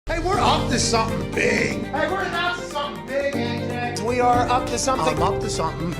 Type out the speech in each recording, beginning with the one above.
Hey, we're up to something big. Hey, we're up to something big, AJ. We are up to something. I'm up to something.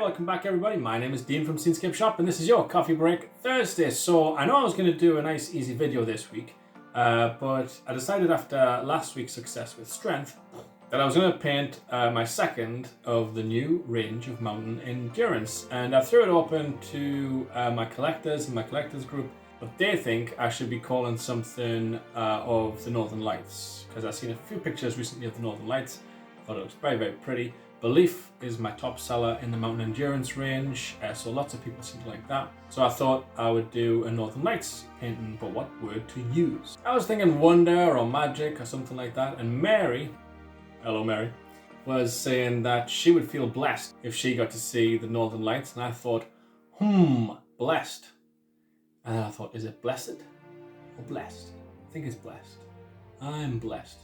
Welcome back everybody, my name is Dean from Scenescapeshop and this is your Coffee Break Thursday. So I know I was going to do a nice easy video this week, but I decided after last week's success with Strength that I was going to paint my second of the new range of Mountain Endurance, and I threw it open to my collectors in my collectors group, but they think I should be calling something of the Northern Lights, because I've seen a few pictures recently of the Northern Lights. I thought it looks very, very pretty. Belief is my top seller in the Mountain Endurance range, so lots of people seem to like that. So I thought I would do a Northern Lights painting, but what word to use? I was thinking wonder or magic or something like that, and Mary, hello Mary, was saying that she would feel blessed if she got to see the Northern Lights, and I thought, blessed. And then I thought, is it blessed or blessed? I think it's blessed. I'm blessed.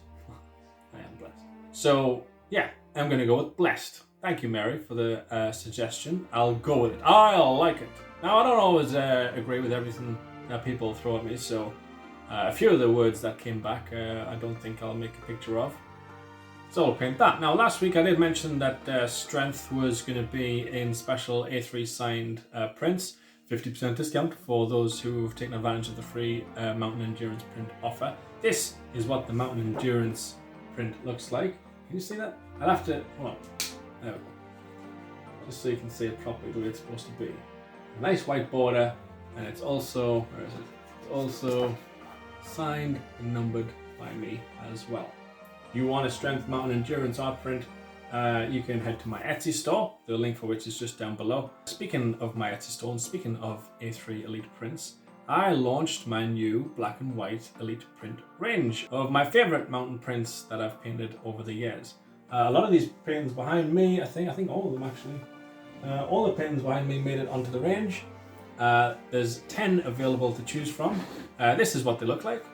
I am blessed. So yeah, I'm going to go with blessed. Thank you, Mary, for the suggestion. I'll go with it. I'll like it. Now, I don't always agree with everything that people throw at me, so a few of the words that came back, I don't think I'll make a picture of. So I'll paint that. Now, last week I did mention that Strength was going to be in special A3 signed prints. 50% discount for those who've taken advantage of the free Mountain Endurance print offer. This is what the Mountain Endurance print looks like. Can you see that? I'll have to, hold on, there we go. Just so you can see it properly the way it's supposed to be. A nice white border, and it's also, where is it? It's also signed and numbered by me as well. If you want a Strength Mountain Endurance art print, you can head to my Etsy store, the link for which is just down below. Speaking of my Etsy store, and speaking of A3 Elite prints, I launched my new black and white Elite print range of my favorite mountain prints that I've painted over the years. A lot of these paintings behind me, I think all of them actually, all the paintings behind me made it onto the range. There's 10 available to choose from. This is what they look like.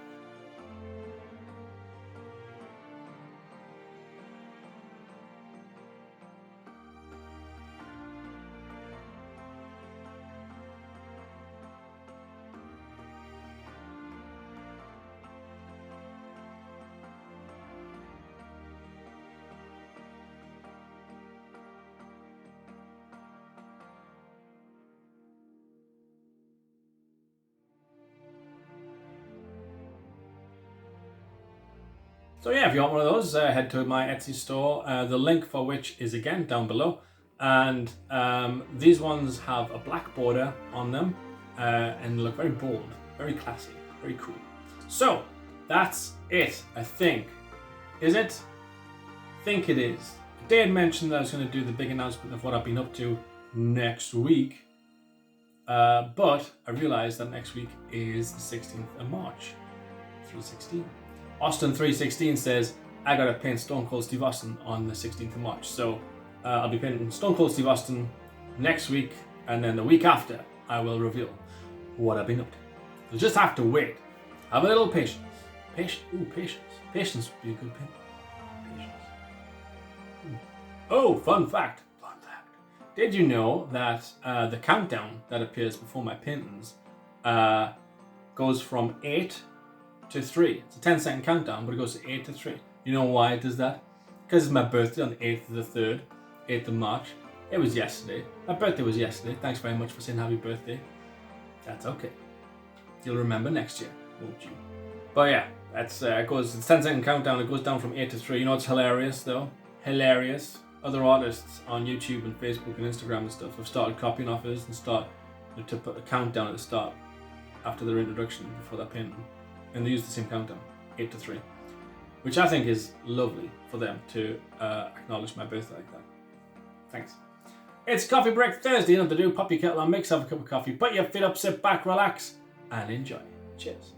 So yeah, if you want one of those, head to my Etsy store, the link for which is again down below. And these ones have a black border on them and look very bold, very classy, very cool. So that's it, I think. Is it? I think it is. I did mention that I was going to do the big announcement of what I've been up to next week. But I realised that next week is the 16th of March. 316. Austin316 says, I gotta paint Stone Cold Steve Austin on the 16th of March. So I'll be painting Stone Cold Steve Austin next week, and then the week after I will reveal what I've been up to. You'll just have to wait. Have a little patience. Patience. Patience would be a good paint. Patience. Oh, fun fact. Did you know that the countdown that appears before my paintings goes from 8 to 3? It's a 10-second countdown, but it goes to 8 to 3. You know why it does that? Because it's my birthday on the 8th of the 3rd, 8th of March. It was yesterday. My birthday was yesterday. Thanks very much for saying happy birthday. That's okay. You'll remember next year, won't you? But yeah, that's it's 10-second countdown. It goes down from 8 to 3. You know what's hilarious though? Hilarious. Other artists on YouTube and Facebook and Instagram and stuff have started copying off us and start to put a countdown at the start after their introduction before their painting, and they use the same countdown, 8 to 3, which I think is lovely for them to acknowledge my birthday like that. Thanks. It's Coffee Break Thursday. Nothing to do. Pop your kettle on, mix, have a cup of coffee, put your feet up, sit back, relax, and enjoy. Cheers.